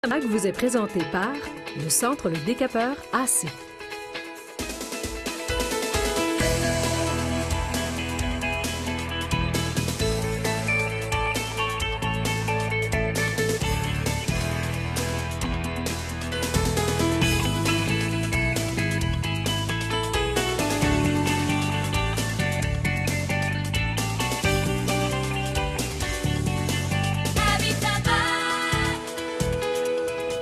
Mag vous est présenté par le Centre Le Décapeur AC.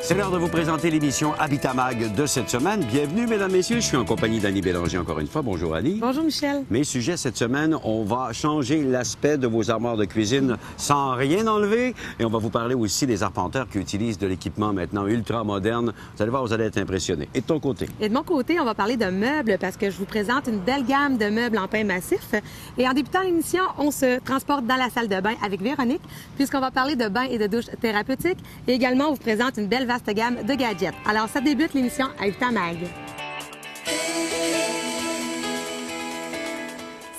C'est l'heure de vous présenter l'émission Habitat Mag de cette semaine. Bienvenue, mesdames, messieurs. Je suis en compagnie d'Annie Bélanger encore une fois. Bonjour, Annie. Bonjour, Michel. Mes sujets cette semaine, on va changer l'aspect de vos armoires de cuisine sans rien enlever. Et on va vous parler aussi des arpenteurs qui utilisent de l'équipement maintenant ultra moderne. Vous allez voir, vous allez être impressionnés. Et de ton côté? Et de mon côté, on va parler de meubles parce que je vous présente une belle gamme de meubles en pain massif. Et en débutant l'émission, on se transporte dans la salle de bain avec Véronique puisqu'on va parler de bains et de douches thérapeutiques. Et également, on vous présente une belle vaste gamme de gadgets. Alors, ça débute l'émission Habitat Mag.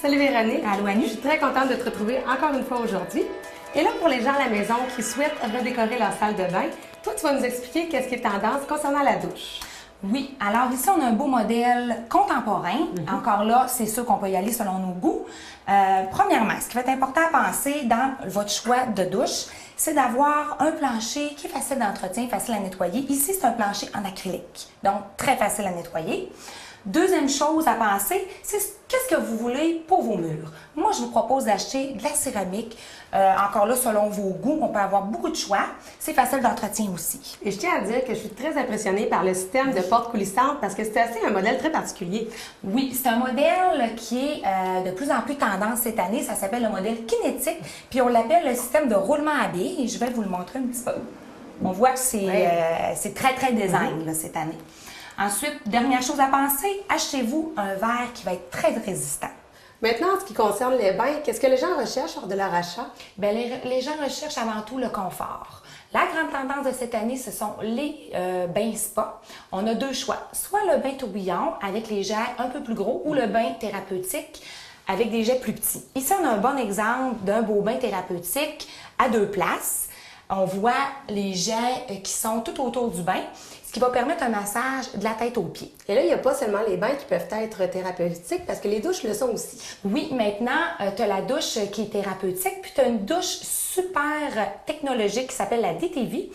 Salut Véronique. Allô Annie. Je suis très contente de te retrouver encore une fois aujourd'hui. Et là, pour les gens à la maison qui souhaitent redécorer leur salle de bain, toi, tu vas nous expliquer qu'est-ce qui est tendance concernant la douche. Oui, alors ici, on a un beau modèle contemporain. Encore là, c'est sûr qu'on peut y aller selon nos goûts. Premièrement, ce qui va être important à penser dans votre choix de douche, c'est d'avoir un plancher qui est facile d'entretien, facile à nettoyer. Ici, c'est un plancher en acrylique, donc très facile à nettoyer. Deuxième chose à penser, c'est qu'est-ce que vous voulez pour vos murs. Moi, je vous propose d'acheter de la céramique. Encore là, selon vos goûts, on peut avoir beaucoup de choix. C'est facile d'entretien aussi. Et je tiens à dire que je suis très impressionnée par le système de porte coulissante parce que c'est assez un modèle très particulier. Oui, c'est un modèle qui est de plus en plus tendance cette année. Ça s'appelle le modèle kinétique, puis on l'appelle le système de roulement à billes. Et je vais vous le montrer un petit peu. On voit que c'est très, très design là, cette année. Ensuite, dernière chose à penser, achetez-vous un verre qui va être très résistant. Maintenant, en ce qui concerne les bains, qu'est-ce que les gens recherchent lors de leur achat? Bien, les gens recherchent avant tout le confort. La grande tendance de cette année, ce sont les bains spa. On a deux choix, soit le bain tourbillon avec les jets un peu plus gros ou le bain thérapeutique avec des jets plus petits. Ici, on a un bon exemple d'un beau bain thérapeutique à deux places. On voit les jets qui sont tout autour du bain, ce qui va permettre un massage de la tête aux pieds. Et là, il n'y a pas seulement les bains qui peuvent être thérapeutiques, parce que les douches le sont aussi. Oui, maintenant, tu as la douche qui est thérapeutique, puis tu as une douche super technologique qui s'appelle la DTV.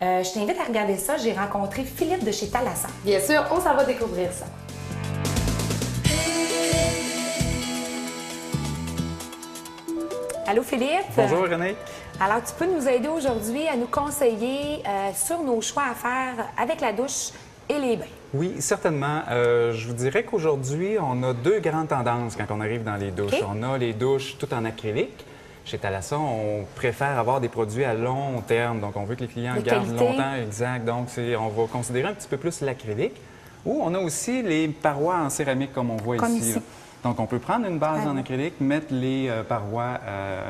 Je t'invite à regarder ça. J'ai rencontré Philippe de chez Thalassan. Bien sûr, on s'en va découvrir ça. Allô Philippe. Bonjour René. Alors, tu peux nous aider aujourd'hui à nous conseiller sur nos choix à faire avec la douche et les bains. Oui, certainement. Je vous dirais qu'aujourd'hui, on a deux grandes tendances quand on arrive dans les douches. Okay. On a les douches tout en acrylique. Chez Thalassan, on préfère avoir des produits à long terme. Donc, on veut que les clients gardent longtemps. Exact. Donc, on va considérer un petit peu plus l'acrylique. Ou on a aussi les parois en céramique, comme on voit ici. Là. Donc, on peut prendre une base en acrylique, mettre les parois,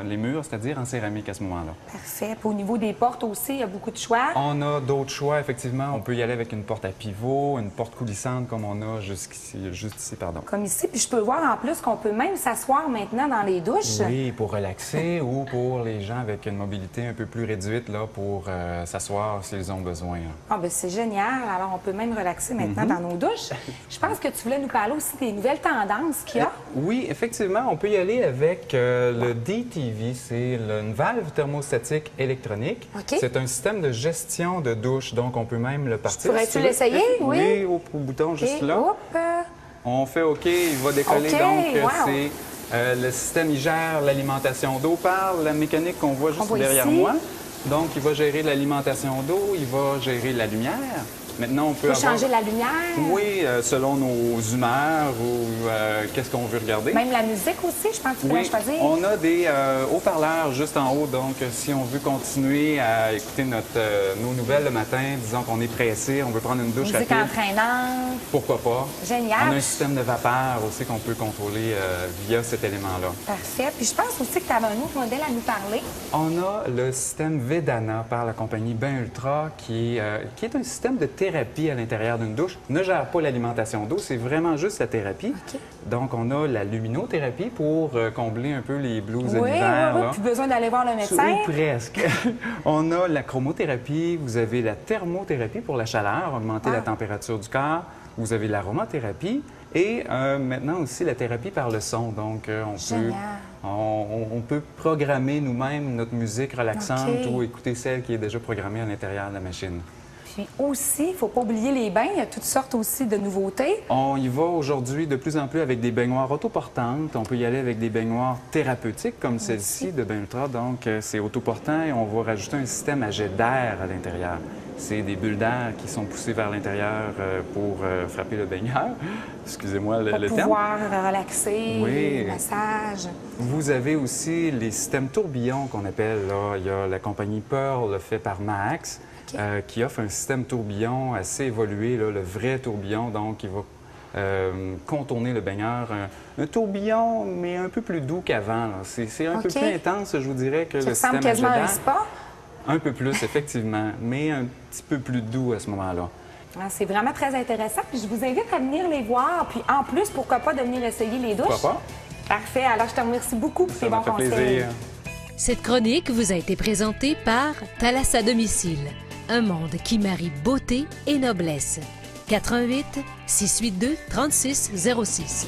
les murs, c'est-à-dire en céramique à ce moment-là. Parfait. Puis au niveau des portes aussi, il y a beaucoup de choix. On a d'autres choix, effectivement. On peut y aller avec une porte à pivot, une porte coulissante comme on a juste ici, pardon. Comme ici. Puis je peux voir en plus qu'on peut même s'asseoir maintenant dans les douches. Oui, pour relaxer ou pour les gens avec une mobilité un peu plus réduite, là, pour s'asseoir s'ils ont besoin. Ah, bien, c'est génial. Alors, on peut même relaxer maintenant dans nos douches. Je pense que tu voulais nous parler aussi des nouvelles tendances qu'il y a. Oui, effectivement, on peut y aller avec le DTV. C'est une valve thermostatique électronique. Okay. C'est un système de gestion de douche, donc on peut même le partir. Pourrais-tu l'essayer? Oui, au bouton juste là. Hop. On fait OK, il va décoller. Okay, donc, wow. c'est le système, il gère l'alimentation d'eau par la mécanique qu'on voit juste derrière ici. moi. Donc, il va gérer l'alimentation d'eau, il va gérer la lumière. Maintenant, on peut changer la lumière? Oui, selon nos humeurs ou qu'est-ce qu'on veut regarder. Même la musique aussi, je pense que tu peux choisir. On a des haut-parleurs juste en haut. Donc, si on veut continuer à écouter nos nouvelles le matin, disons qu'on est pressé, on veut prendre une douche musique rapide. entraînante. Pourquoi pas? Génial. On a un système de vapeur aussi qu'on peut contrôler via cet élément-là. Parfait. Puis je pense aussi que tu avais un autre modèle à nous parler. On a le système Vedana par la compagnie Bain Ultra qui est un système de thérapie thérapie à l'intérieur d'une douche, ne gère pas l'alimentation d'eau, c'est vraiment juste la thérapie. OK. Donc, on a la luminothérapie pour combler un peu les blues de Oui, l'hiver. oui, là. plus besoin d'aller voir le médecin. Ou presque. On a la chromothérapie, vous avez la thermothérapie pour la chaleur, augmenter la température du corps. Vous avez l'aromathérapie et maintenant aussi la thérapie par le son. Donc, on peut programmer nous-mêmes notre musique relaxante ou écouter celle qui est déjà programmée à l'intérieur de la machine. Puis aussi, il ne faut pas oublier les bains. Il y a toutes sortes aussi de nouveautés. On y va aujourd'hui de plus en plus avec des baignoires autoportantes. On peut y aller avec des baignoires thérapeutiques comme celle-ci de Bain Ultra. Donc, c'est autoportant et on va rajouter un système à jet d'air à l'intérieur. C'est des bulles d'air qui sont poussées vers l'intérieur pour frapper le baigneur. Excusez-moi le terme. Pour pouvoir relaxer, oui. massage. Vous avez aussi les systèmes tourbillons qu'on appelle. Là. Il y a la compagnie Pearl, fait par Max, qui offre un système tourbillon assez évolué, là, le vrai tourbillon, donc il va contourner le baigneur. Un tourbillon, mais un peu plus doux qu'avant. C'est un peu plus intense, je vous dirais, que le système à jet quasiment d'air. un spa. Un peu plus, effectivement, mais un petit peu plus doux à ce moment-là. C'est vraiment très intéressant. Puis je vous invite à venir les voir. Puis en plus, pourquoi pas de venir essayer les douches? Pourquoi pas? Parfait. Alors, je te remercie beaucoup pour tes bons Ça me fait conseils. plaisir. Cette chronique vous a été présentée par Thalas à domicile, un monde qui marie beauté et noblesse. 88 682 36 06.